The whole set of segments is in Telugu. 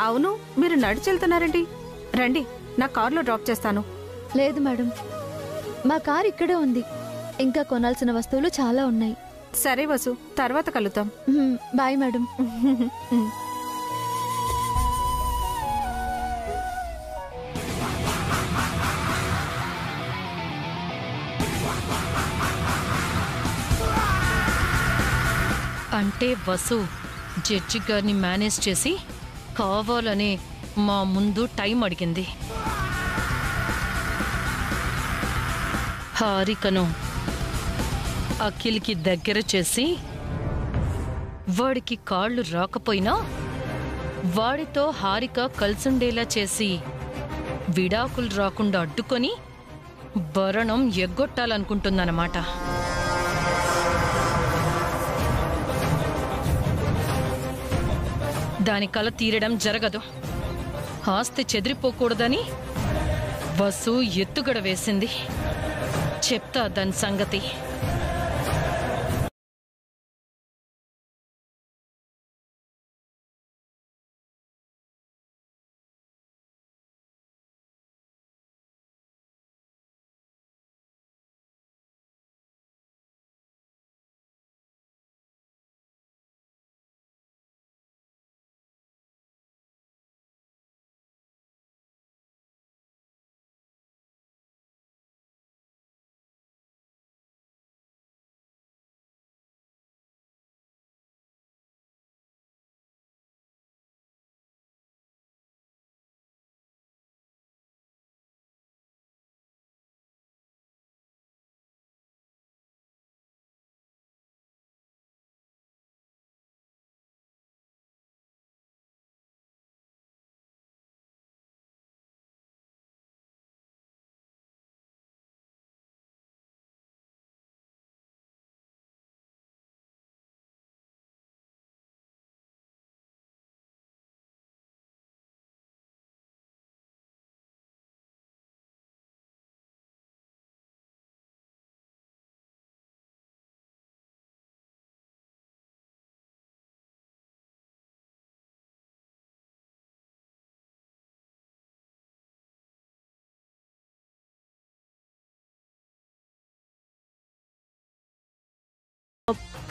అవును, మీరు నడిచెళ్తున్నారండి. రండి, నా కార్లో డ్రాప్ చేస్తాను. లేదు మేడం, మా కార్ ఇక్కడే ఉంది. ఇంకా కొనాల్సిన వస్తువులు చాలా ఉన్నాయి. సరే వసు, తర్వాత కలుద్దాం. Bye madam. అంటే వసు జడ్జి గారిని మేనేజ్ చేసి కావాలనే మా ముందు టైం అడిగింది. హారికను అఖిల్కి దగ్గర చేసి వాడికి కాళ్ళు రాకపోయినా వాడితో హారిక కలిసుండేలా చేసి విడాకులు రాకుండా అడ్డుకొని భరణం ఎగ్గొట్టాలనుకుంటుందన్నమాట. దాని కల తీరడం జరగదు. ఆస్తి చెదిరిపోకూడదని వసు ఎత్తుగడ వేసింది. చెప్తా దాని సంగతి.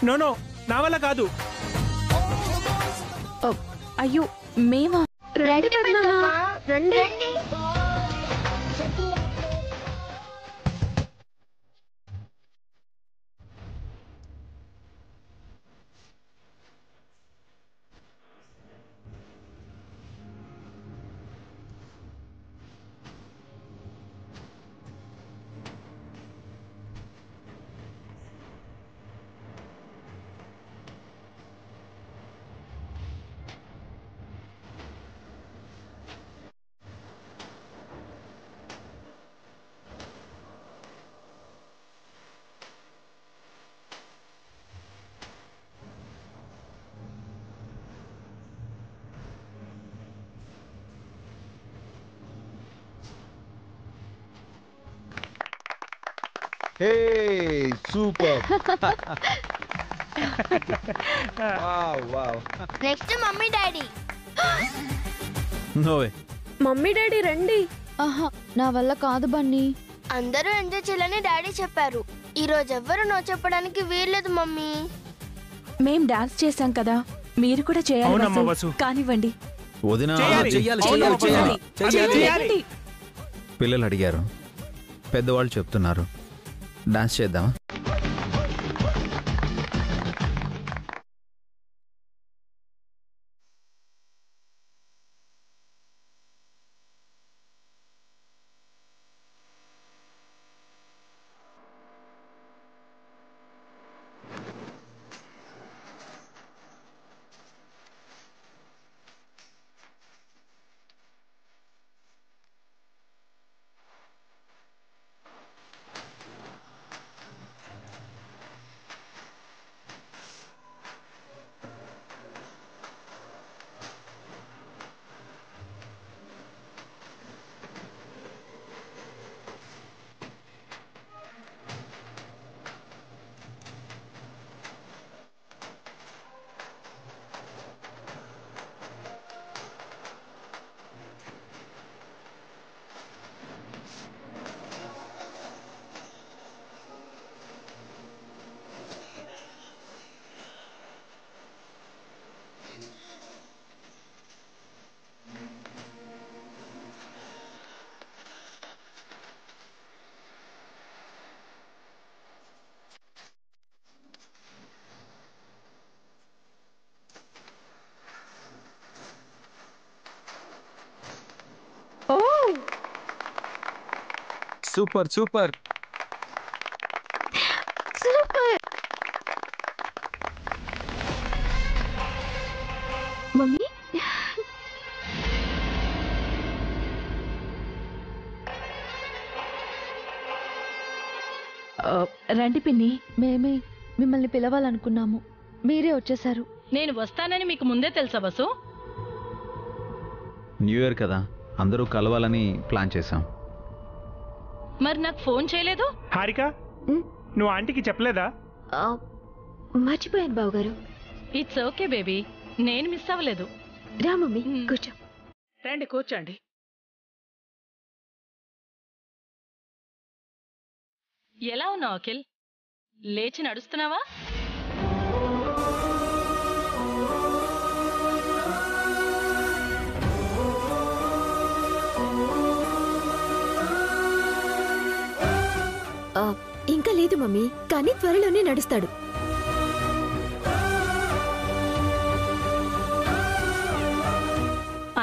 నో నా వల్ల కాదు. అయ్యో, మేమా? Hey, super. wow. Next mummy daddy. No way. Mummy daddy రండి. ఆహా, నా వల్ల కాదు బన్నీ. అందరూ ఎంజాయ్ చేయాలని డాడీ చెప్పారు. ఈ రోజు ఎవ్వరు నో చెప్పడానికి వీల్లేదు మమ్మీ. మేం డాన్స్ చేశాం కదా, మీరు కూడా చేయాలి. కానివ్వండి. పిల్లలు అడిగారు, పెద్దవాళ్ళు చెప్తున్నారు, డాన్స్ చేద్దామా? Super super. Super mummy. రండి పిన్ని. మేమే మిమ్మల్ని పిలవాలనుకున్నాము, మీరే వచ్చేసారు. నేను వస్తానని మీకు ముందే తెలుసా బసు? న్యూ ఇయర్ కదా, అందరూ కలవాలని ప్లాన్ చేశాం. మరి నాకు ఫోన్ చేయలేదు? హారిక, నువ్వు ఆంటీకి చెప్పలేదా? మర్చిపోయాను బావగారు. ఇట్స్ ఓకే బేబీ, నేను మిస్ అవ్వలేదు. రా మమ్మీ, కూర్చో. రండి కూర్చోండి. ఎలా ఉన్నావు అఖిల్? లేచి నడుస్తున్నావా? ఇంకా లేదు మమ్మీ, కానీ త్వరలోనే నడుస్తాడు.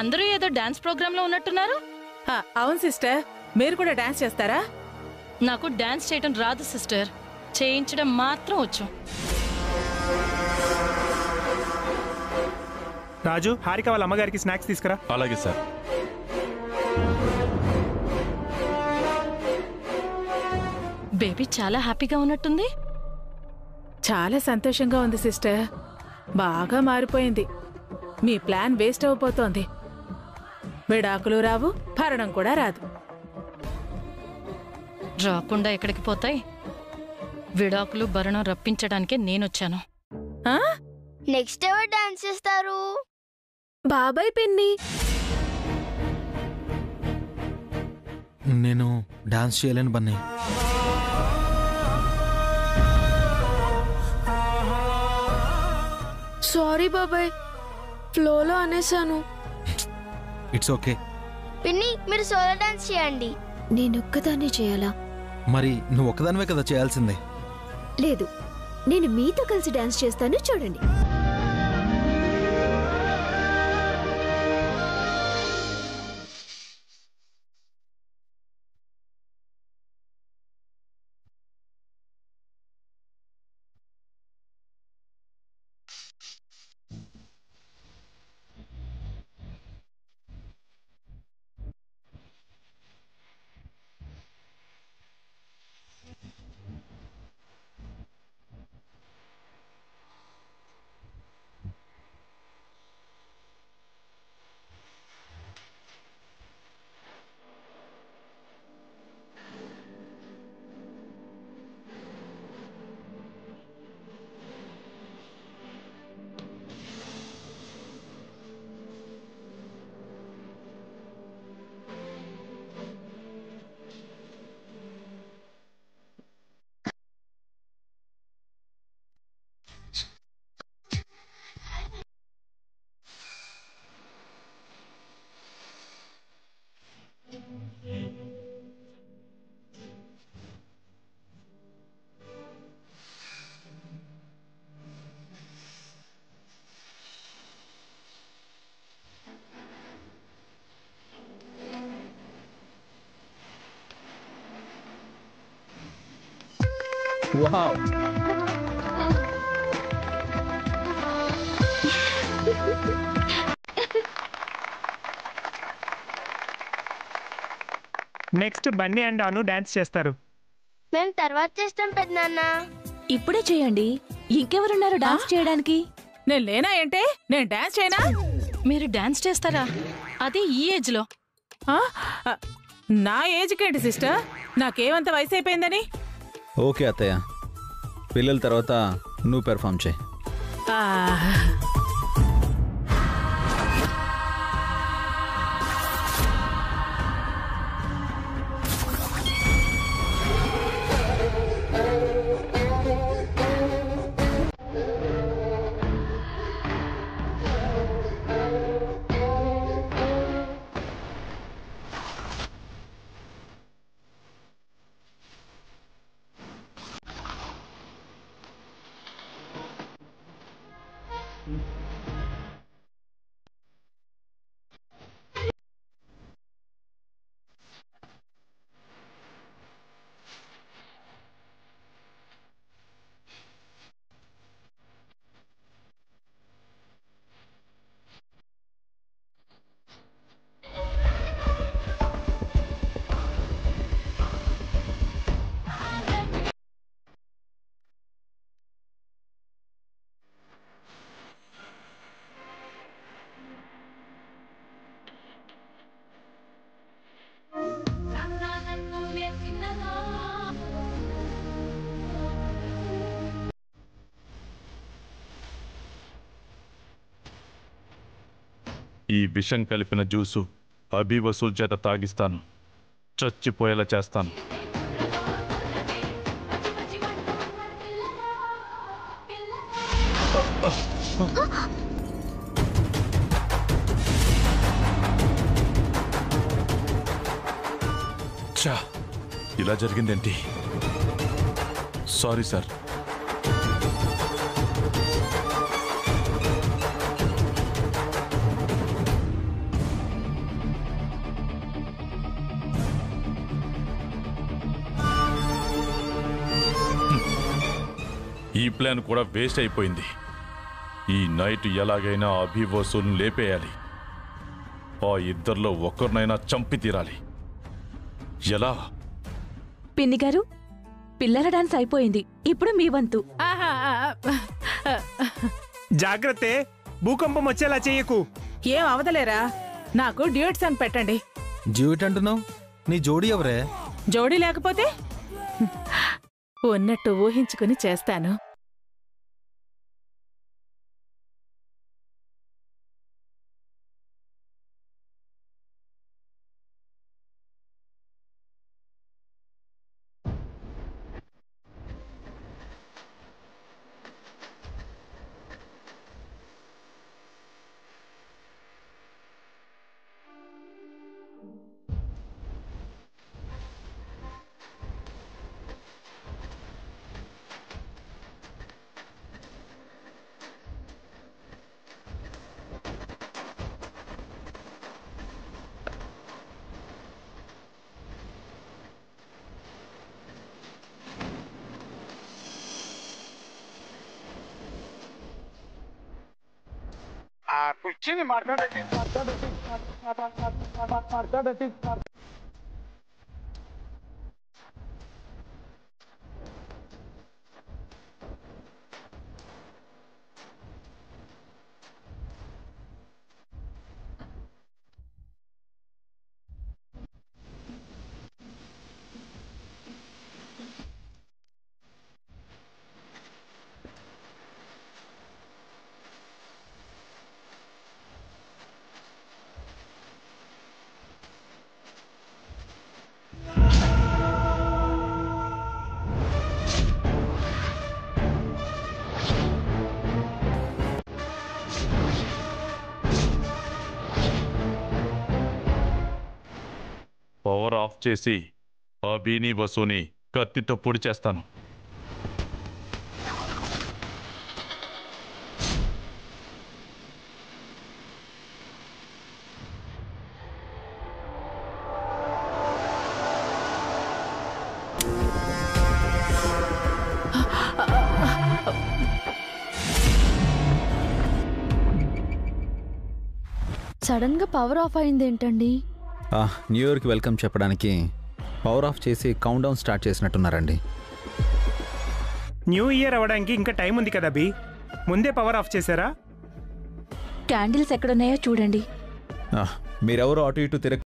అందరూ ఏదో డాన్స్ ప్రోగ్రామ్ లో ఉన్నట్టున్నారు. అవును సిస్టర్, మీరు కూడా డాన్స్ చేస్తారా? నాకు డాన్స్ చేయటం రాదు సిస్టర్, చేయించడం మాత్రం వచ్చు. రాజు, హారిక వాళ్ళ అమ్మగారికి స్నాక్స్ తీసుకురా. అలాగే సార్. బేబీ చాలా హ్యాపీగా ఉన్నట్టుంది. చాలా సంతోషంగా ఉంది సిస్టర్, బాగా మారిపోయింది. మీ ప్లాన్ వేస్ట్ అయిపోతోంది. విడాకులు రావు, భరణం కూడా రాదు. రాకుండా ఎక్కడికి పోతాయి? విడాకులు భరణం రప్పించడానికే నేనొచ్చాను. నెక్స్ట్ ఎవరు డాన్స్ చేస్తారు? బాబాయ్ పిన్ని. నేను డాన్స్ చేయలేను బన్నీ. సారీ బాబాయ్, ఫ్లోలో అనేసాను. It's okay. పిన్ని, మీరు సోలో డాన్స్ చేయండి. నేనొక్కదాన్నే చేయాలా? మరి నువ్వు ఒక్కదానివే కదా చేయాల్సిందే. లేదు, నేను మీతో కలిసి డాన్స్ చేస్తాను, చూడండి. Wow. Next Bunny and Anu dance చేస్తారు. మేము తర్వాత చేస్తాం పెద్దనాన్న. ఇప్పుడే చేయండి, ఇంకెవరున్నారు డాన్స్ చేయడానికి? నేను లేనా ఏంటే? నేను డాన్స్ చేయనా? మీరు డాన్స్ చేస్తారా? అది ఈ ఏజ్ లో? నా ఏజ్కేంటి సిస్టర్, నాకేమంత వయసు అయిపోయిందని? ఓకే అత్తయ్య, పిల్లల తర్వాత నువ్వు పెర్ఫామ్ చేయి. ఈ విషం కలిపిన జ్యూసు అభి వసూల్ చేత తాగిస్తాను, చచ్చిపోయేలా చేస్తాను. చా, ఇలా జరిగిందేంటి? Sorry sir. ఈ ప్లాన్ కూడా వేస్ట్ అయిపోయింది. ఈ నైట్ ఎలాగైనా అభి వసూల్ని లేపేయాలి. ఆ ఇద్దరిలో ఒక్కరినైనా చంపి తీరాలి. ఎలా? పిన్ని గారు, పిల్లల డాన్స్ అయిపోయింది, ఇప్పుడు మీ వంతు. ఆహా, జాగ్రత్త, భూకంపం వచ్చేలా చెయ్యకు. ఏం అవదలేరా, నాకు డ్యూట్ సాంగ్ పెట్టండి. డ్యూట్ అంటున్నావు? నీ జోడీ ఎవరే? జోడీ లేకపోతే ఉన్నట్టు ఊహించుకుని చేస్తాను. పవర్ ఆఫ్ చేసి అభిని వసూని కత్తితో పొడి చేస్తాను. సడన్ గా పవర్ ఆఫ్ అయింది ఏంటండి? న్యూ ఇయర్కి వెల్కమ్ చెప్పడానికి పవర్ ఆఫ్ చేసి కౌంట్ డౌన్ స్టార్ట్ చేసినట్టున్నారండి. న్యూ ఇయర్ అవ్వడానికి ఇంకా టైం ఉంది కదా బి, ముందే పవర్ ఆఫ్ చేశారా? క్యాండిల్స్ ఎక్కడున్నాయో చూడండి. మీరెవరో అటు ఇటు తిరగ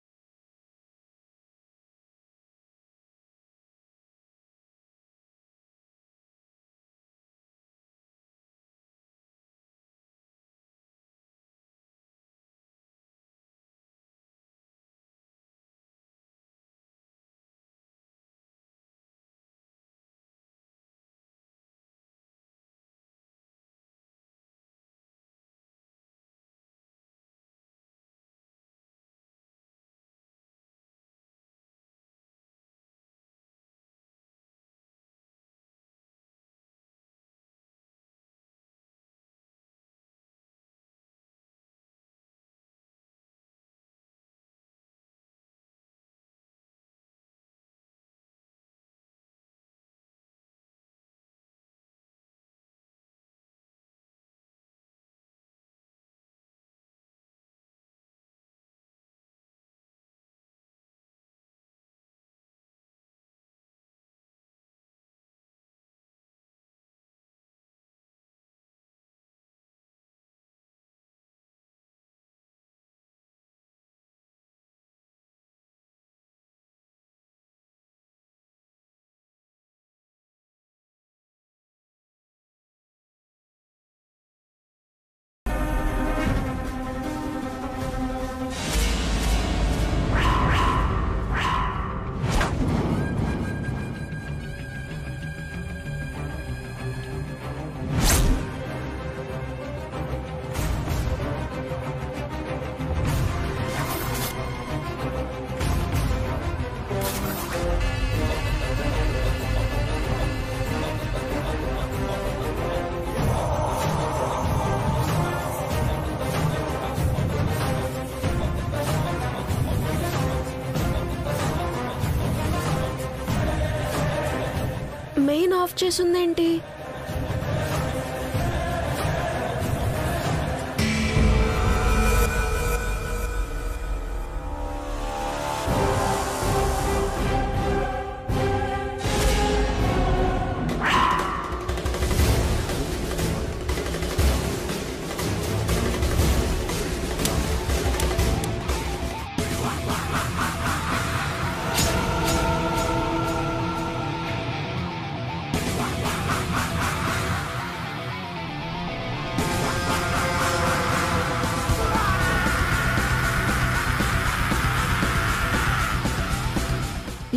మెయిన్ ఆఫ్ చేసిందేంటి?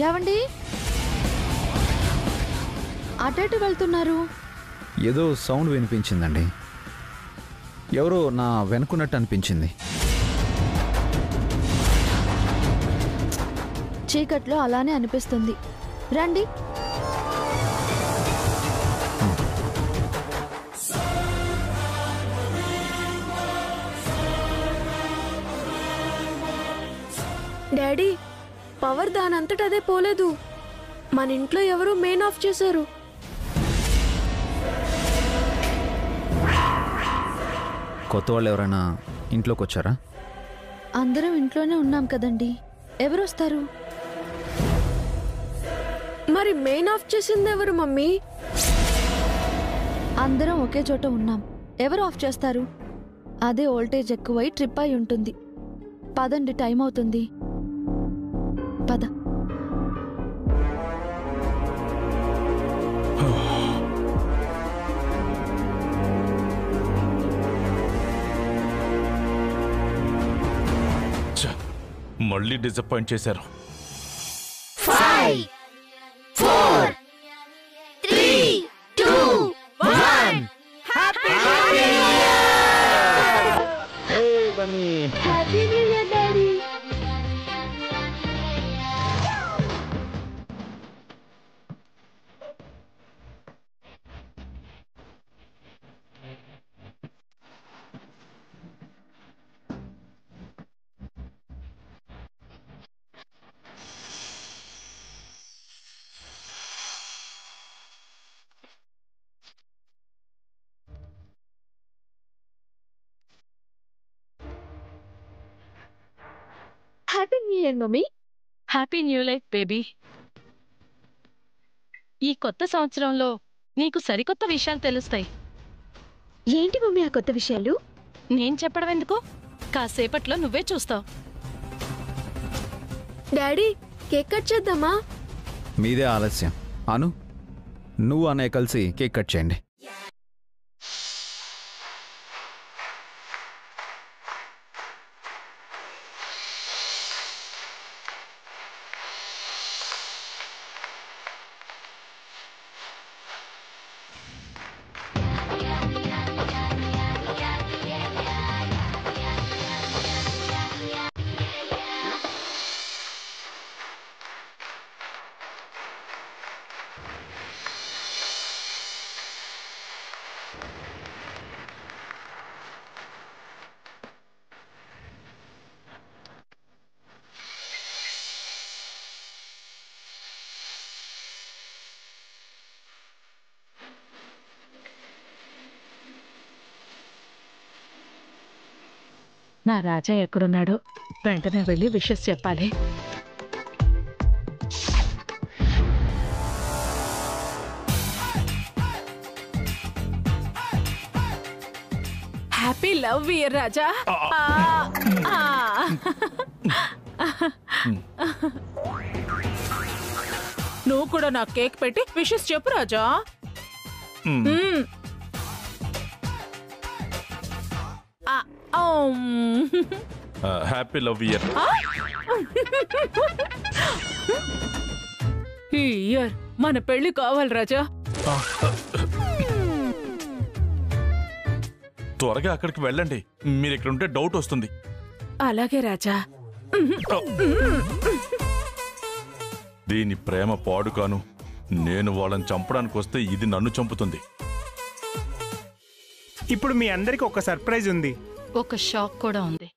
ఏవండి అటు వెళ్తున్నారు? ఏదో సౌండ్ వినిపించిందండి. ఎవరో నా వెనుకున్నట్టు అనిపించింది. చీకట్లో అలానే అనిపిస్తుంది. రండి. డాడీ, పవర్ దానంతట అదే పోలేదు. మన ఇంట్లో ఎవరు మెయిన్ ఆఫ్ చేశారు. కొత్త వాళ్ళు ఎవరైనా ఇంట్లోకి వచ్చారా? అందరం ఇంట్లోనే ఉన్నాం కదండి, ఎవరు వస్తారు? మరి మెయిన్ ఆఫ్ చేసింది ఎవరు మమ్మీ? అందరం ఒకే చోట ఉన్నాం, ఎవరు ఆఫ్ చేస్తారు? అదే వోల్టేజ్ ఎక్కువై ట్రిప్ అయి ఉంటుంది. పదండి, టైం అవుతుంది. పద. మళ్ళీ డిసప్పాయింట్ చేశారు. 5 4 3 2 1 happy new year! Hey Bunny, happy new year daddy. Happy new year mummy. Happy new life baby. ఈ కొత్త సంవత్సరంలో నీకు సరికొత్త విషయాలు తెలుస్తాయి. ఏంటి మమ్మీ ఆ కొత్త విషయాలు? నేను చెప్పడం ఎందుకు, కాసేపట్లో నువ్వే చూస్తావు. డాడీ, కేక్ కట్ చేద్దామా? మీదే ఆలస్యం. అను, నువ్వు అన్నయ్య కలిసి కేక్ కట్ చేయండి. నా రాజా ఎక్కడున్నాడో వెంటనే వెళ్ళి విషెస్ చెప్పాలి. Happy love year Raja. నువ్వు కూడా నా కేక్ పెట్టి విషెస్ చెప్పు రాజా. Happy love year. ఈ ఇయర్ మన పెళ్లి కావాలి రాజా. త్వరగా అక్కడికి వెళ్ళండి, మీరు ఇక్కడ ఉంటే డౌట్ వస్తుంది. అలాగే రాజా. దీని ప్రేమ పాడుకాను. నేను వాళ్ళని చంపడానికి వస్తే ఇది నన్ను చంపుతుంది. ఇప్పుడు మీ అందరికి ఒక సర్ప్రైజ్ ఉంది. ఒక షాక్ కూడా ఉంది.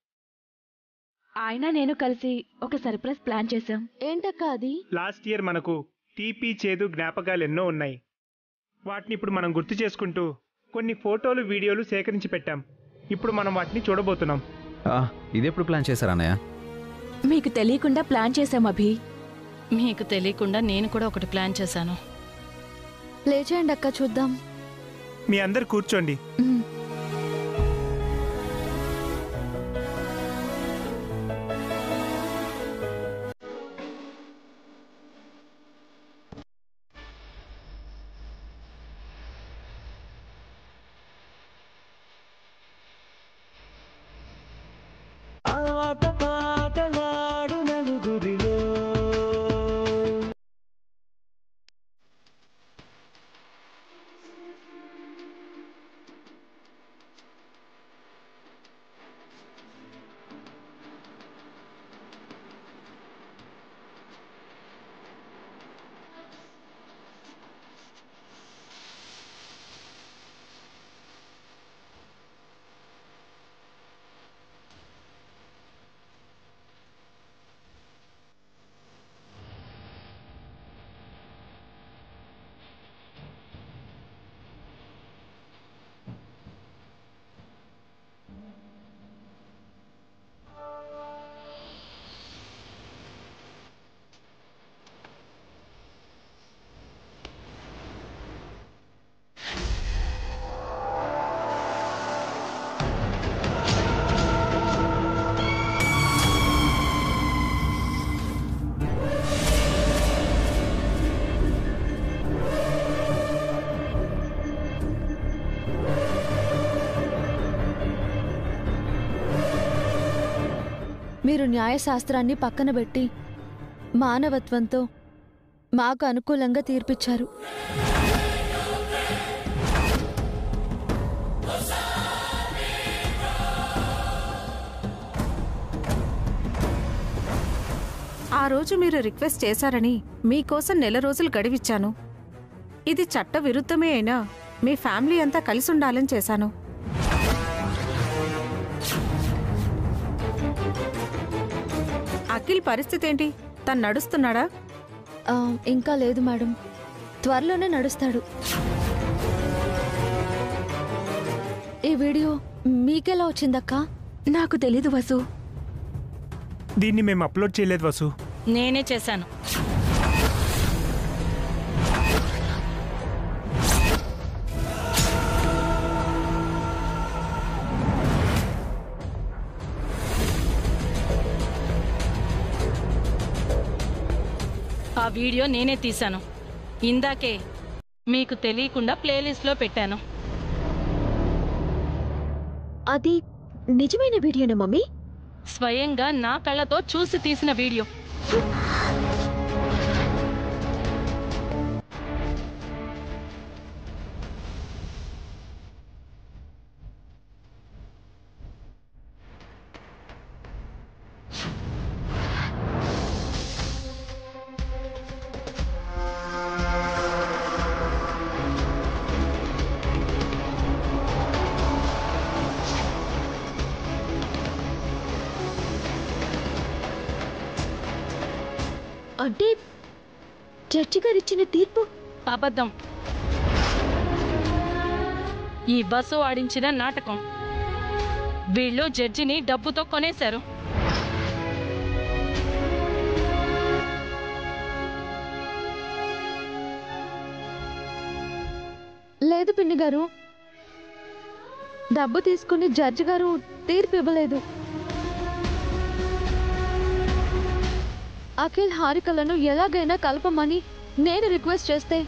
ఆయన నేను కలిసి ఒక సర్ప్రైజ్ ప్లాన్ చేశాం. ఏంటక్క అది? లాస్ట్ ఇయర్ మనకు తీపి చేదు జ్ఞాపకాలు ఎన్నో ఉన్నాయి. వాటిని ఇప్పుడు మనం గుర్తు చేసుకుంటూ కొన్ని ఫోటోలు వీడియోలు సేకరించి పెట్టాం. ఇప్పుడు మనం వాటిని చూడబోతున్నాం. ఇదెప్పుడు ప్లాన్ చేశారు అన్నయ్య? మీకు తెలియకుండా ప్లాన్ చేశాం అభి. మీకు తెలియకుండా నేను కూడా ఒకటి ప్లాన్ చేశాను. ప్లే చేయండి అక్క, చూద్దాం. మీ అందరు కూర్చోండి. మీరు న్యాయశాస్త్రాన్ని పక్కన పెట్టి మానవత్వంతో మాకు అనుకూలంగా తీర్పిచ్చారు. ఆ రోజు మీరు రిక్వెస్ట్ చేశారని మీకోసం నెల రోజులు గడివిచ్చాను. ఇది చట్ట విరుద్ధమే అయినా మీ ఫ్యామిలీ అంతా కలిసి ఉండాలని చేశాను. అఖిల్ పరిస్థితి ఏంటి? తను నడుస్తున్నాడా? ఇంకా లేదు మేడం, త్వరలోనే నడుస్తాడు. ఈ వీడియో మీకెలా వచ్చిందక్కా? నాకు తెలీదు వసు. దీన్ని మేము అప్లోడ్ చేయలేదు వసు. నేనే చేశాను. ఆ వీడియో నేనే తీశాను. ఇందాకే మీకు తెలియకుండా ప్లేలిస్ట్లో పెట్టాను. అది నిజమైన వీడియోనా మమ్మీ? స్వయంగా నా కళ్ళతో చూసి తీసిన వీడియో. అంటే జడ్జి గారు ఇచ్చిన తీర్పు అబద్ధం. ఈ బస్సు ఆడించిన నాటకం. వీళ్ళు జడ్జిని డబ్బుతో కొనేశారు. లేదు పిన్ని గారు, డబ్బు తీసుకుని జడ్జి గారు తీర్పు ఇవ్వలేదు. అఖిల్ హారికలను ఎలాగైనా కలపమని నేను రిక్వెస్ట్ చేస్తే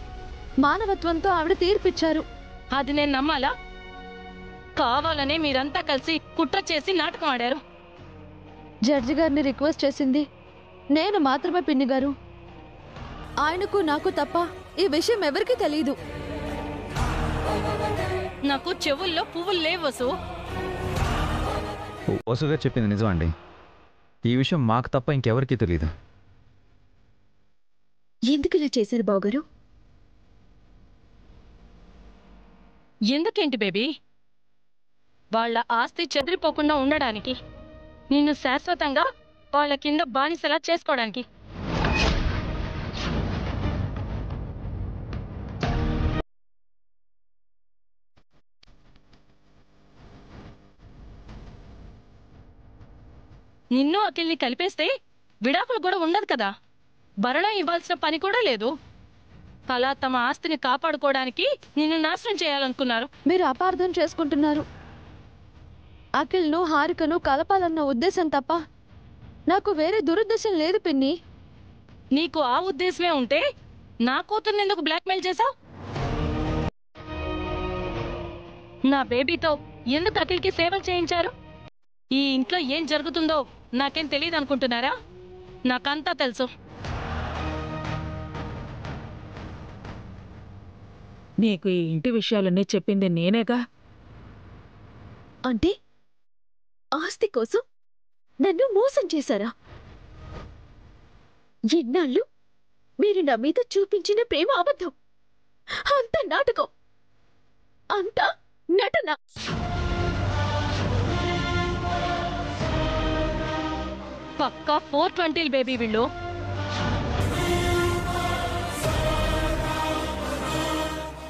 మానవత్వంతో ఆవిడ తీర్పిచ్చారు. అది నేను నమ్మాలా? కావాలనే మీరంతా కలిసి కుట్ర చేసి నాటకం ఆడారు. జడ్జి గారిని రిక్వెస్ట్ చేసింది నేను మాత్రమే పిన్ని గారు. ఆయనకు నాకు తప్ప ఈ విషయం ఎవరికీ తెలీదు. నాకు చెవుల్లో పువ్వులు లేవు వసు. వసుగా చెప్పింది నిజం అండి. ఈ విషయం మాకు తప్ప ఇంకెవరికీ తెలియదు. ఎందుకు ఇలా చేశారు బావగారు? ఎందుకేంటి బేబీ? వాళ్ళ ఆస్తి చెదిరిపోకుండా ఉండడానికి, నిన్ను శాశ్వతంగా వాళ్ళ కింద బానిసలా చేసుకోవడానికి. నిన్ను అఖిల్ని కలిపేస్తే విడాకులు కూడా ఉండదు కదా, భరణం ఇవ్వాల్సిన పని కూడా లేదు. అలా తమ ఆస్తిని కాపాడుకోవడానికి నిన్ను నాశనం చేయాలనుకున్నారు. మీరు అపార్థం చేసుకుంటున్నారు. అఖిల్ను హారికను కలపాలన్న ఉద్దేశం తప్ప నాకు వేరే దురుద్దేశం లేదు పిన్ని. నీకు ఆ ఉద్దేశమే ఉంటే నా కూతుర్ని ఎందుకు బ్లాక్మెయిల్ చేశావు? నా బేబీతో ఎందుకు అఖిల్కి సేవలు చేయించారు? ఈ ఇంట్లో ఏం జరుగుతుందో నాకేం తెలియదు అనుకుంటున్నారా? నాకంతా తెలుసు. నీకు ఈ ఇంటి విషయాలన్నీ చెప్పింది నేనేగా. అంటే ఆస్తి కోసం నన్ను మోసం చేశారా? ఎన్నాళ్ళు మీరు నా మీద చూపించిన ప్రేమ అబద్ధం, అంత నాటకం, అంత నటన. పక్కా 420 బేబీ వీళ్ళు.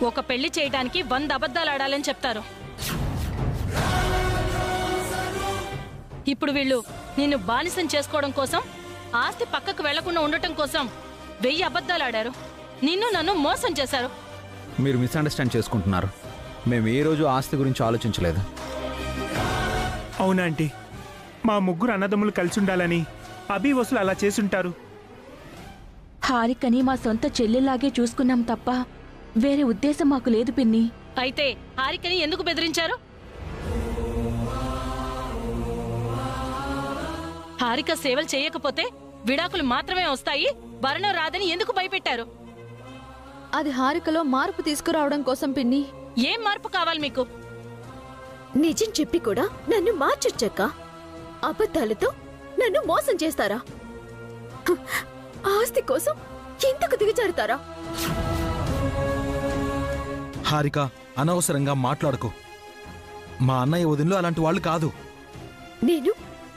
ఒక పెళ్లి చేయడానికి 100 అబద్ధాలు ఆడాలని చెప్తారు. ఇప్పుడు వీళ్ళు నిన్ను బానిసం చేసుకోవడం కోసం, ఆస్తి పక్కకు వెళ్లకుండా ఉండటం కోసం 1000 అబద్ధాలు ఆడారు. నిన్ను నన్ను మోసం చేశారు. మీరు మిస్అండర్స్టాండ్ చేసుకుంటున్నారు. మేము ఏ రోజు ఆస్తి గురించి ఆలోచించలేదు. అవునా ఆంటీ, మా ముగ్గురు అన్నదమ్ములు కలిసి ఉండాలని అభి వసులు అలా చేసుంటారు. హారికని మా సొంత చెల్లెలాగే చూసుకున్నాం తప్ప వేరే ఉద్దేశం మాకు లేదు పిన్ని. అయితే హారికని ఎందుకు బెదిరించారు? హారిక సేవలు చేయకపోతే విడాకులు మాత్రమే వస్తాయి, భరణం రాదని ఎందుకు భయపెట్టారు? అది హారికలో మార్పు తీసుకురావడం కోసం పిన్ని. ఏం మార్పు కావాలి మీకు? నిజం చెప్పి కూడా నన్ను మార్చొచ్చక్క. అబద్ధాలతో నన్ను మోసం చేస్తారా? ఆస్తి కోసం ఎందుకు దిగజారుతారా? హారిక, అనవసరంగా మాట్లాడుకో. మా అన్నయ్య వదినలు అలాంటి వాళ్ళు కాదు. నేను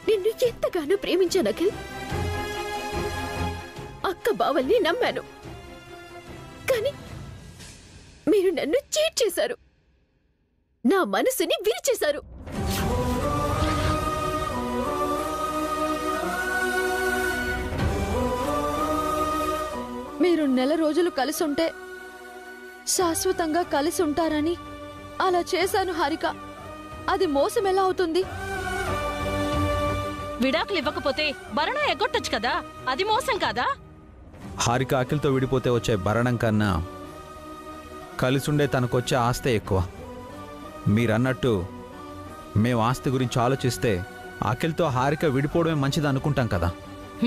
నిన్ను ఎంతగానో ప్రేమించాను అఖిల్. అక్క బావల్ని నమ్మాను, కానీ మీరు నన్ను చీట్ చేశారు, నా మనసుని విరిచేశారు. మీరు నెల రోజులు కలిసి ఉంటే శాశ్వతంగా కలిసి ఉంటారని అలా చేశాను హారిక. అది మోసం ఎలా అవుతుంది? విడాకులు ఇవ్వకపోతే భరణం ఎగ్గొట్టొచ్చు కదా, అది మోసం కాదా? హారిక అఖిల్తో విడిపోతే వచ్చే భరణం కన్నా కలిసుండే తనకొచ్చే ఆస్తే ఎక్కువ. మీరన్నట్టు మేము ఆస్తి గురించి ఆలోచిస్తే అఖిల్తో హారిక విడిపోవడమే మంచిది అనుకుంటాం కదా.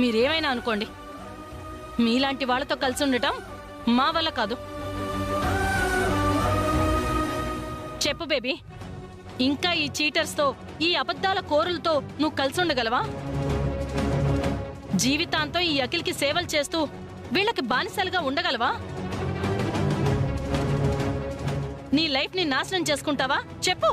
మీరేమైనా అనుకోండి, మీలాంటి వాళ్ళతో కలిసి ఉండటం మా వల్ల కాదు. చెప్పు బేబీ, ఇంకా ఈ చీటర్స్తో, ఈ అబద్ధాల కోరులతో నువ్వు కలిసి ఉండగలవా? జీవితాంతం ఈ అఖిల్కి సేవలు చేస్తూ వీళ్ళకి బానిసలుగా ఉండగలవా? నీ లైఫ్ ని నాశనం చేసుకుంటావా? చెప్పు.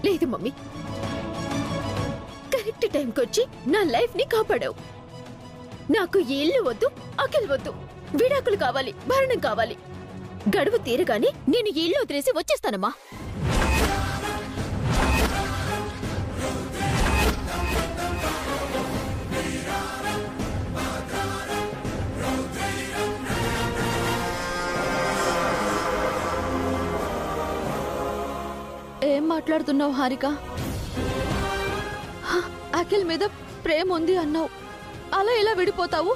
లేదు మమ్మీ, కరెక్ట్ టైంకి వచ్చి నా లైఫ్ ని కాపాడావు. నాకు ఈ ఇల్లు వద్దు, అఖిల్ వద్దు, విడాకులు కావాలి, భరణం కావాలి. గడువు తీరగానే నేను ఈ ఇల్లు వదిలేసి వచ్చేస్తానమ్మా. ఏం మాట్లాడుతున్నావు హారిక? అఖిల్ మీద ప్రేమ ఉంది అన్నావు, అలా ఎలా విడిపోతావు?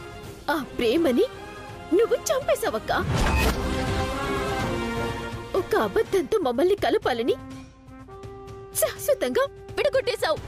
ఆ ప్రేమని నువ్వు చంపేశావక్క. ఒక అబద్ధంతో మమ్మల్ని కలపాలని శాశ్వతంగా విడగొట్టేశావు.